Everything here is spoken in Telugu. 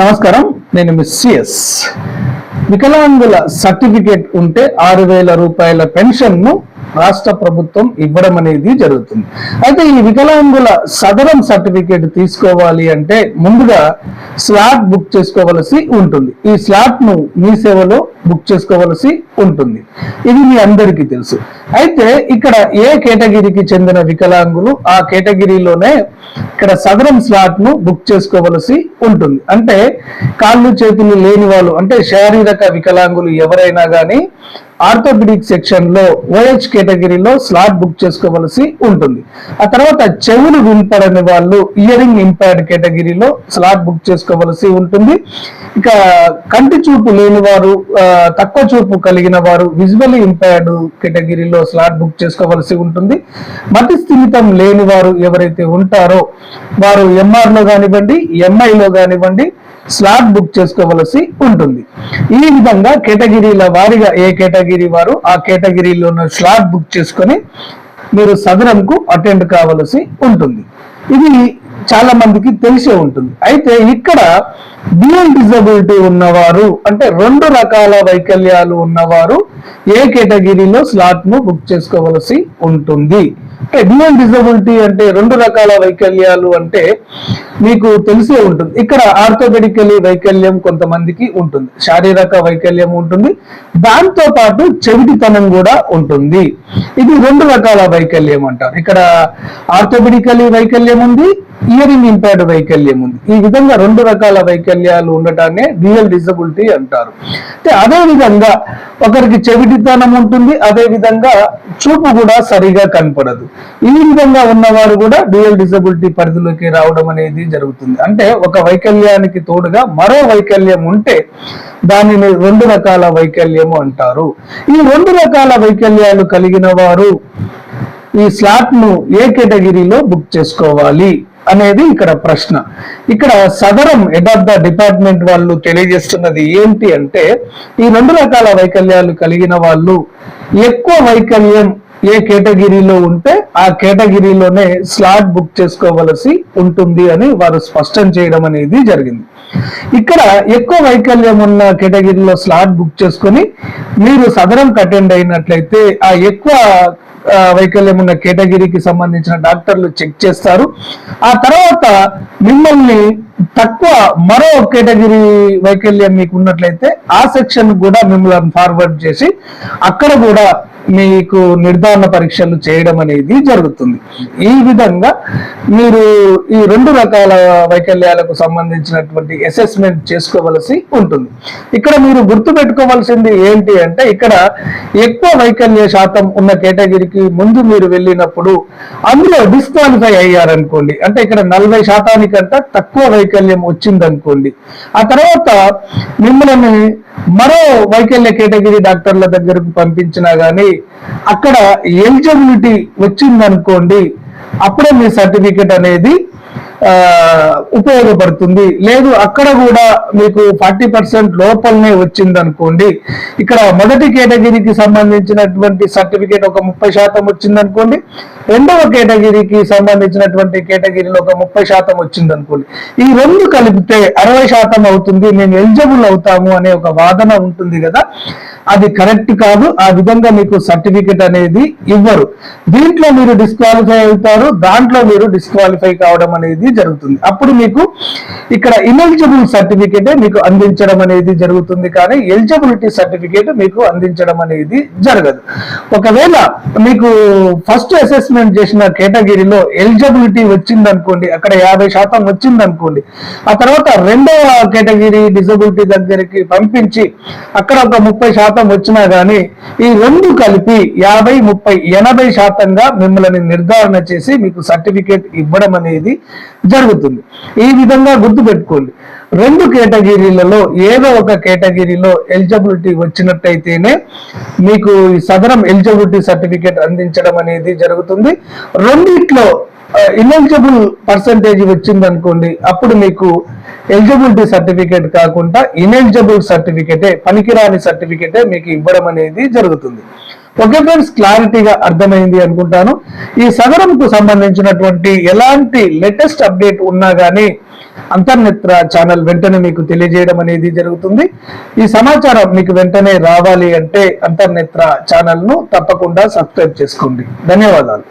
నమస్కారం, నేను మిస్ వికలాంగుల సర్టిఫికేట్ ఉంటే 6,000 రూపాయల పెన్షన్ ను రాష్ట్ర ప్రభుత్వం ఇవ్వడం అనేది జరుగుతుంది. అయితే ఈ వికలాంగుల సదరం సర్టిఫికేట్ తీసుకోవాలి అంటే ముందుగా స్లాట్ బుక్ చేసుకోవలసి ఉంటుంది. ఈ స్లాట్ ను మీ సేవలో బుక్ చేసుకోవలసి ఉంటుంది. ఇది మీ అందరికీ తెలుసు. అయితే ఇక్కడ ఏ కేటగిరీకి చెందిన వికలాంగులు ఆ కేటగిరీలోనే ఇక్కడ సదరం స్లాట్ ను బుక్ చేసుకోవలసి ఉంటుంది. అంటే కాళ్ళు చేతులు లేని వాళ్ళు, అంటే శారీరక వికలాంగులు ఎవరైనా కానీ ఆర్థోపెడిక్ సెక్షన్ లో ఓహెచ్ కేటగిరీలో స్లాట్ బుక్ చేసుకోవలసి ఉంటుంది. ఆ తర్వాత చెవులు వినపడని వాళ్ళు ఇయరింగ్ ఇంపైర్డ్ కేటగిరీలో స్లాట్ బుక్ చేసుకోవలసి ఉంటుంది. ఇక కంటి చూపు లేని వారు, తక్కువ చూపు కలిగిన వారు విజువల్లీ ఇంపైర్డ్ కేటగిరీలో స్లాట్ బుక్ చేసుకోవలసి ఉంటుంది. మతి స్థిమితం లేని వారు ఎవరైతే ఉంటారో వారు ఎంఆర్ లో కానివ్వండి, ఎంఐలో కానివ్వండి స్లాట్ బుక్ చేసుకోవలసి ఉంటుంది. ఈ విధంగా కేటగిరీల వారిగా ఏ కేటగిరీ వారు ఆ కేటగిరీలో స్లాట్ బుక్ చేసుకొని మీరు సదరంకు అటెండ్ కావలసి ఉంటుంది. ఇది చాలా మందికి తెలిసే ఉంటుంది. అయితే ఇక్కడ డ్యూయల్ డిజబిలిటీ ఉన్నవారు, అంటే 2 రకాల వైకల్యాలు ఉన్నవారు ఏ కేటగిరీలో స్లాట్ ను బుక్ చేసుకోవలసి ఉంటుంది. అంటే డ్యూయల్ డిజబిలిటీ అంటే 2 రకాల వైకల్యాలు అంటే మీకు తెలిసే ఉంటుంది. ఇక్కడ ఆర్థోపెడికలీ వైకల్యం కొంతమందికి ఉంటుంది, శారీరక వైకల్యం ఉంటుంది, దాంతో పాటు చెవిటితనం కూడా ఉంటుంది. ఇది 2 రకాల వైకల్యం అంటారు. ఇక్కడ ఆర్థోపెడికలీ వైకల్యం ఉంది, ఇయరింగ్ ఇంపైర్డ్ వైకల్యం ఉంది. ఈ విధంగా 2 రకాల వైకల్యాలు ఉండటాన్ని డ్యూయల్ డిజబిలిటీ అంటారు. అదే విధంగా ఒకరికి చెవిటితనం ఉంటుంది, అదే విధంగా చూపు కూడా సరిగా కనపడదు. ఈ విధంగా ఉన్నవారు కూడా డ్యూయల్ డిజబిలిటీ పరిధిలోకి రావడం అనేది జరుగుతుంది. అంటే ఒక వైకల్యానికి తోడుగా మరో వైకల్యం ఉంటే దానిని 2 రకాల వైకల్యము అంటారు. ఈ 2 రకాల వైకల్యాలు కలిగిన వారు ఈ స్లాట్ ను ఏ కేటగిరీలో బుక్ చేసుకోవాలి అనేది ఇక్కడ ప్రశ్న. ఇక్కడ సదరం హెడ్ ఆఫ్ ద డిపార్ట్మెంట్ వాళ్ళు తెలియజేస్తున్నది ఏంటి అంటే, ఈ 2 రకాల వైకల్యాలు కలిగిన వాళ్ళు ఎక్కువ వైకల్యం ఏ కేటగిరీలో ఉంటే ఆ కేటగిరీలోనే స్లాట్ బుక్ చేసుకోవలసి ఉంటుంది అని వారు స్పష్టం చేయడం అనేది జరిగింది. ఇక్కడ ఎక్కువ వైకల్యం ఉన్న కేటగిరీలో స్లాట్ బుక్ చేసుకొని మీరు సదరంకి అటెండ్ అయినట్లయితే ఆ ఎక్కువ వైకల్యం ఉన్న కేటగిరీకి సంబంధించిన డాక్టర్లు చెక్ చేస్తారు. ఆ తర్వాత మిమ్మల్ని తక్కువ మరో కేటగిరీ వైకల్యం మీకు ఉన్నట్లయితే ఆ సెక్షన్ కూడా మిమ్మల్ని ఫార్వర్డ్ చేసి అక్కడ కూడా మీకు నిర్ధారణ పరీక్షలు చేయడం అనేది జరుగుతుంది. ఈ విధంగా మీరు ఈ 2 రకాల వైకల్యాలకు సంబంధించినటువంటి అసెస్మెంట్ చేసుకోవలసి ఉంటుంది. ఇక్కడ మీరు గుర్తు పెట్టుకోవాల్సింది ఏంటి అంటే, ఇక్కడ ఎక్కువ వైకల్య శాతం ఉన్న కేటగిరీకి ముందు మీరు వెళ్ళినప్పుడు అందులో డిస్క్వాలిఫై అయ్యారనుకోండి, అంటే ఇక్కడ 40% తక్కువ వైకల్యం వచ్చిందనుకోండి, ఆ తర్వాత మిమ్మల్ని మరో వైకల్య కేటగిరీ డాక్టర్ల దగ్గరకు పంపించినా గానీ అక్కడ ఎలిజిబిలిటీ వచ్చిందనుకోండి, అప్పుడే మీ సర్టిఫికెట్ అనేది ఉపయోగపడుతుంది. లేదు అక్కడ కూడా మీకు 40% లోపలనే వచ్చింది అనుకోండి, ఇక్కడ మొదటి కేటగిరీకి సంబంధించినటువంటి సర్టిఫికేట్ ఒక 30% వచ్చింది అనుకోండి, రెండవ కేటగిరీకి సంబంధించినటువంటి కేటగిరీలో ఒక 30% వచ్చింది అనుకోండి, ఈ 2 కలిపితే 60% అవుతుంది, మేము ఎలిజిబుల్ అవుతాము అనే ఒక వాదన ఉంటుంది కదా, అది కరెక్ట్ కాదు. ఆ విధంగా మీకు సర్టిఫికెట్ అనేది ఇవ్వరు. దీంట్లో మీరు డిస్క్వాలిఫై అవుతారు, దాంట్లో మీరు డిస్క్వాలిఫై కావడం అనేది జరుగుతుంది. అప్పుడు మీకు ఇక్కడ ఇనెలిజిబుల్ సర్టిఫికేట్ మీకు అందించడం అనేది జరుగుతుంది, కానీ ఎలిజిబిలిటీ సర్టిఫికేట్ మీకు అందించడం అనేది జరగదు. ఒకవేళ మీకు ఫస్ట్ అసెస్మెంట్ చేసిన కేటగిరీలో ఎలిజిబిలిటీ వచ్చిందనుకోండి, అక్కడ 50% వచ్చిందనుకోండి, ఆ తర్వాత రెండవ కేటగిరీ డిజబిలిటీ దగ్గరికి పంపించి అక్కడ ఒక 30% వచ్చినా గానీ ఈ 2 కలిపి 50, 30, 80%గా మిమ్మల్ని నిర్ధారణ చేసి మీకు సర్టిఫికేట్ ఇవ్వడం అనేది జరుగుతుంది. ఈ విధంగా గుర్తుపెట్టుకోండి, 2 కేటగిరీలలో ఏదో ఒక కేటగిరీలో ఎలిజిబిలిటీ వచ్చినట్టయితేనే మీకు ఈ సదరం ఎలిజిబిలిటీ సర్టిఫికేట్ అందించడం అనేది జరుగుతుంది. రెండిట్లో ఇనెలిజిబుల్ పర్సంటేజ్ వచ్చింది అనుకోండి, అప్పుడు మీకు ఎలిజిబిలిటీ సర్టిఫికేట్ కాకుండా ఇనెలిజిబుల్ సర్టిఫికేటే, పనికిరాని సర్టిఫికేటే మీకు ఇవ్వడం అనేది జరుగుతుంది. ఓకే ఫ్రెండ్స్, క్లారిటీగా అర్థమైంది అనుకుంటాను. ఈ సగరంకు సంబంధించినటువంటి ఎలాంటి లేటెస్ట్ అప్డేట్ ఉన్నా గానీ అంతర్నేత్ర ఛానల్ వెంటనే మీకు తెలియజేయడం అనేది జరుగుతుంది. ఈ సమాచారం మీకు వెంటనే రావాలి అంటే అంతర్నేత్ర ఛానల్ ను తప్పకుండా సబ్స్క్రైబ్ చేసుకోండి. ధన్యవాదాలు.